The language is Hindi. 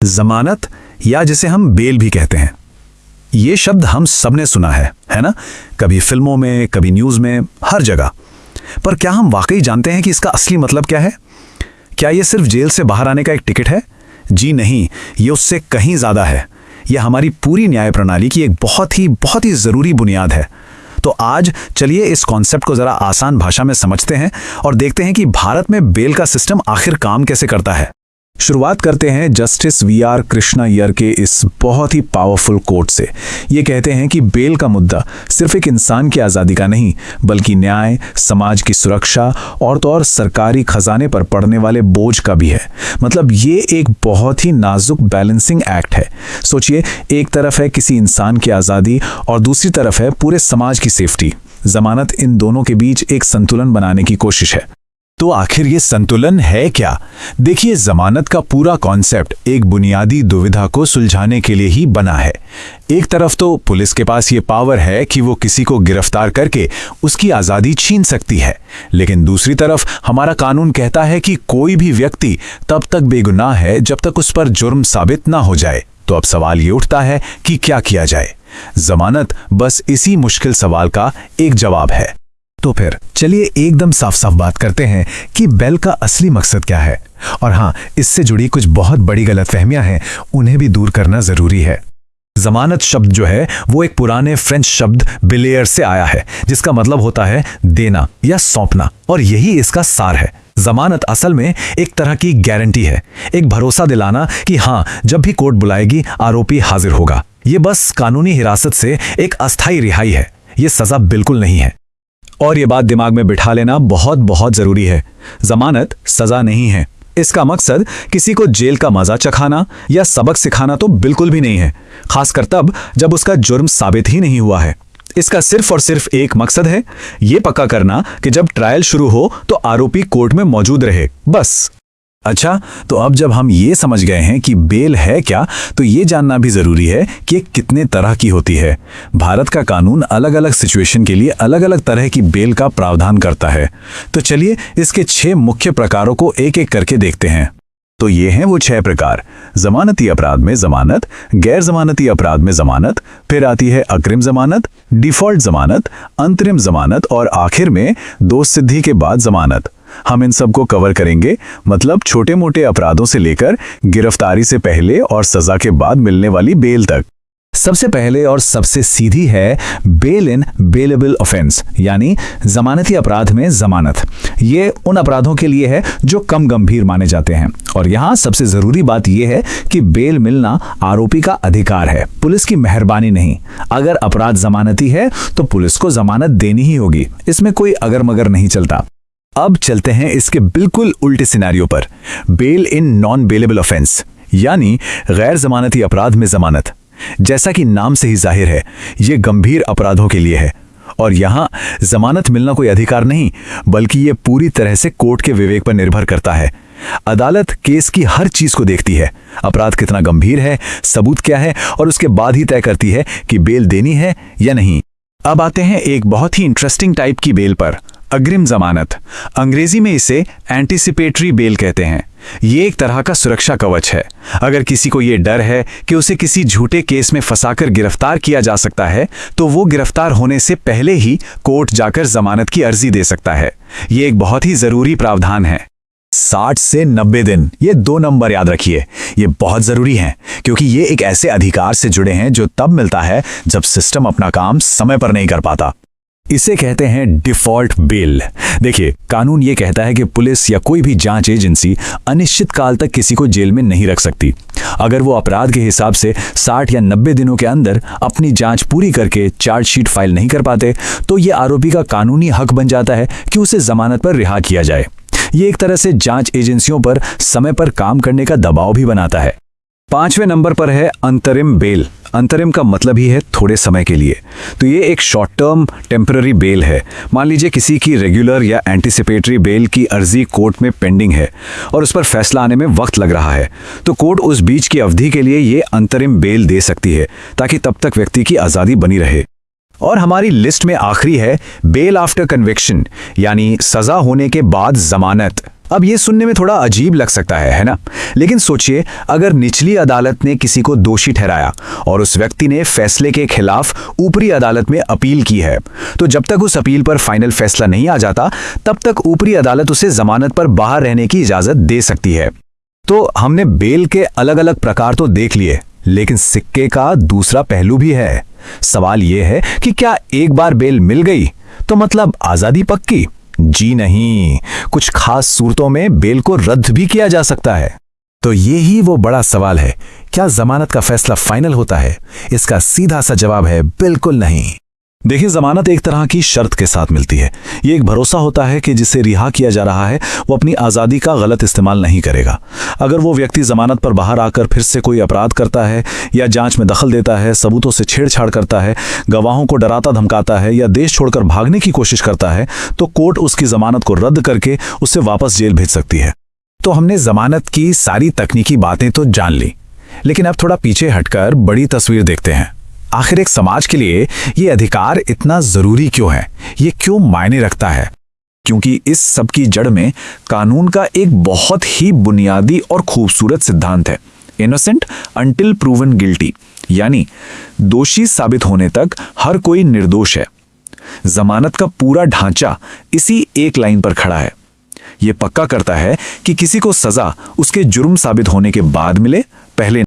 जमानत या जिसे हम बेल भी कहते हैं, ये शब्द हम सबने सुना है ना? कभी फिल्मों में, कभी न्यूज़ में, हर जगह। पर क्या हम वाकई जानते हैं कि इसका असली मतलब क्या है? क्या ये सिर्फ जेल से बाहर आने का एक टिकट है? जी नहीं, ये उससे कहीं ज़्यादा है। यह हमारी पूरी न्याय प्रणाली की एक बहुत ही ज़रूरी बुनियाद है। तो आज चलिए इस कॉन्सेप्ट को ज़रा आसान भाषा में समझते हैं और देखते हैं कि भारत में बेल का सिस्टम आखिर काम कैसे करता है। शुरुआत करते हैं जस्टिस वी.आर. कृष्णा अय्यर के इस बहुत ही पावरफुल कोट से। ये कहते हैं कि बेल का मुद्दा सिर्फ एक इंसान की आज़ादी का नहीं, बल्कि न्याय, समाज की सुरक्षा और तो और सरकारी खजाने पर पड़ने वाले बोझ का भी है। मतलब ये एक बहुत ही नाजुक बैलेंसिंग एक्ट है। सोचिए, एक तरफ है किसी इंसान की आज़ादी और दूसरी तरफ है पूरे समाज की सेफ्टी। जमानत इन दोनों के बीच एक संतुलन बनाने की कोशिश है। तो आखिर ये संतुलन है क्या? देखिए, जमानत का पूरा कॉन्सेप्ट एक बुनियादी दुविधा को सुलझाने के लिए ही बना है। एक तरफ तो पुलिस के पास ये पावर है कि वो किसी को गिरफ्तार करके उसकी आज़ादी छीन सकती है, लेकिन दूसरी तरफ हमारा कानून कहता है कि कोई भी व्यक्ति तब तक बेगुनाह है जब तक उस पर जुर्म साबित ना हो जाए। तो अब सवाल ये उठता है कि क्या किया जाए? जमानत बस इसी मुश्किल सवाल का एक जवाब है। तो फिर चलिए एकदम साफ साफ बात करते हैं कि बेल का असली मकसद क्या है। और हाँ, इससे जुड़ी कुछ बहुत बड़ी गलतफहमियां हैं, उन्हें भी दूर करना जरूरी है। जमानत शब्द जो है वो एक पुराने फ्रेंच शब्द बिलेयर से आया है, जिसका मतलब होता है देना या सौंपना, और यही इसका सार है। जमानत असल में एक तरह की गारंटी है, एक भरोसा दिलाना कि हाँ, जब भी कोर्ट बुलाएगी आरोपी हाजिर होगा। ये बस कानूनी हिरासत से एक अस्थायी रिहाई है, ये सजा बिल्कुल नहीं है। और ये बात दिमाग में बिठा लेना बहुत बहुत जरूरी है। जमानत सजा नहीं है। इसका मकसद किसी को जेल का मजा चखाना या सबक सिखाना तो बिल्कुल भी नहीं है, खासकर तब जब उसका जुर्म साबित ही नहीं हुआ है। इसका सिर्फ और सिर्फ एक मकसद है, ये पक्का करना कि जब ट्रायल शुरू हो तो आरोपी कोर्ट में मौजूद रहे, बस। अच्छा, तो अब जब हम ये समझ गए हैं कि बेल है क्या, तो ये जानना भी जरूरी है कि ये कितने तरह की होती है। भारत का कानून अलग अलग सिचुएशन के लिए अलग अलग तरह की बेल का प्रावधान करता है। तो चलिए इसके 6 मुख्य प्रकारों को एक एक करके देखते हैं। तो ये हैं वो 6 प्रकार। जमानती अपराध में जमानत, गैर जमानती अपराध में जमानत, फिर आती है अग्रिम जमानत, डिफॉल्ट जमानत, अंतरिम जमानत और आखिर में दोष सिद्धि के बाद जमानत। हम इन सब को कवर करेंगे, मतलब छोटे मोटे अपराधों से लेकर गिरफ्तारी से पहले और सजा के बाद मिलने वाली बेल तक। सबसे पहले और सबसे सीधी है बेल इन बेलेबल ऑफेंस, यानी जमानती अपराध में जमानत। ये उन अपराधों के लिए है जो कम गंभीर माने जाते हैं। और यहाँ सबसे जरूरी बात यह है कि बेल मिलना आरोपी का अधिकार है, पुलिस की मेहरबानी नहीं। अगर अपराध जमानती है तो पुलिस को जमानत देनी ही होगी, इसमें कोई अगर मगर नहीं चलता। अब चलते हैं इसके बिल्कुल उल्टे सिनेरियो पर, bail in non bailable offence, यानी गैर जमानती अपराध में जमानत। जैसा कि नाम से ही जाहिर है, ये गंभीर अपराधों के लिए है और यहां जमानत मिलना कोई अधिकार नहीं, बल्कि ये पूरी तरह से कोर्ट के विवेक पर निर्भर करता है। अदालत केस की हर चीज को देखती है, अपराध कितना गंभीर है, सबूत क्या है, और उसके बाद ही तय करती है कि बेल देनी है या नहीं। अब आते हैं एक बहुत ही इंटरेस्टिंग टाइप की बेल पर, अग्रिम जमानत। अंग्रेजी में इसे एंटीसिपेटरी बेल कहते हैं। ये एक तरह का सुरक्षा कवच है। अगर किसी को ये डर है कि उसे किसी झूठे केस में फंसाकर गिरफ्तार किया जा सकता है, तो वो गिरफ्तार होने से पहले ही कोर्ट जाकर जमानत की अर्जी दे सकता है। ये एक बहुत ही जरूरी प्रावधान है। 60 से 90 दिन, ये 2 नंबर याद रखिए, ये बहुत जरूरी हैं, क्योंकि ये एक ऐसे अधिकार से जुड़े हैं जो तब मिलता है जब सिस्टम अपना काम समय पर नहीं कर पाता। इसे कहते हैं डिफॉल्ट बेल। देखिए, कानून ये कहता है कि पुलिस या कोई भी जांच एजेंसी अनिश्चित काल तक किसी को जेल में नहीं रख सकती। अगर वो अपराध के हिसाब से 60 या 90 दिनों के अंदर अपनी जांच पूरी करके चार्जशीट फाइल नहीं कर पाते, तो ये आरोपी का कानूनी हक बन जाता है कि उसे जमानत पर रिहा किया जाए। ये एक तरह से जांच एजेंसियों पर समय पर काम करने का दबाव भी बनाता है। 5वें नंबर पर है अंतरिम बेल। अंतरिम का मतलब ही है थोड़े समय के लिए। तो ये एक शॉर्ट टर्म टेम्पररी बेल है। मान लीजिए किसी की रेगुलर या एंटीसिपेटरी बेल की अर्जी कोर्ट में पेंडिंग है और उस पर फैसला आने में वक्त लग रहा है, तो कोर्ट उस बीच की अवधि के लिए ये अंतरिम बेल दे सकती है, ताकि तब तक व्यक्ति की आज़ादी बनी रहे। और हमारी लिस्ट में आखिरी है बेल आफ्टर कन्विक्शन, यानी सजा होने के बाद जमानत। अब ये सुनने में थोड़ा अजीब लग सकता है ना? लेकिन सोचिए, अगर निचली अदालत ने किसी को दोषी ठहराया और उस व्यक्ति ने फैसले के खिलाफ ऊपरी अदालत में अपील की है, तो जब तक उस अपील पर फाइनल फैसला नहीं आ जाता, तब तक ऊपरी अदालत उसे जमानत पर बाहर रहने की इजाजत दे सकती है। तो हमने बेल के अलग अलग प्रकार तो देख लिए, लेकिन सिक्के का दूसरा पहलू भी है। सवाल यह है कि क्या एक बार बेल मिल गई तो मतलब आजादी पक्की? जी नहीं, कुछ खास सूरतों में बेल को रद्द भी किया जा सकता है। तो ये ही वो बड़ा सवाल है, क्या जमानत का फैसला फाइनल होता है? इसका सीधा सा जवाब है बिल्कुल नहीं। देखिए, जमानत एक तरह की शर्त के साथ मिलती है। ये एक भरोसा होता है कि जिसे रिहा किया जा रहा है वो अपनी आज़ादी का गलत इस्तेमाल नहीं करेगा। अगर वो व्यक्ति जमानत पर बाहर आकर फिर से कोई अपराध करता है या जांच में दखल देता है, सबूतों से छेड़छाड़ करता है, गवाहों को डराता धमकाता है या देश छोड़कर भागने की कोशिश करता है, तो कोर्ट उसकी जमानत को रद्द करके उसे वापस जेल भेज सकती है। तो हमने जमानत की सारी तकनीकी बातें तो जान ली, लेकिन अब थोड़ा पीछे हटकर बड़ी तस्वीर देखते हैं। आखिर एक समाज के लिए ये अधिकार इतना जरूरी क्यों है? ये क्यों मायने रखता है? क्योंकि इस सब की जड़ में कानून का एक बहुत ही बुनियादी और खूबसूरत सिद्धांत है, इनोसेंट अंटिल प्रूवन गिल्टी, यानी दोषी साबित होने तक हर कोई निर्दोष है। जमानत का पूरा ढांचा इसी एक लाइन पर खड़ा है। ये पक्का करता है कि किसी को सजा उसके जुर्म साबित होने के बाद मिले, पहले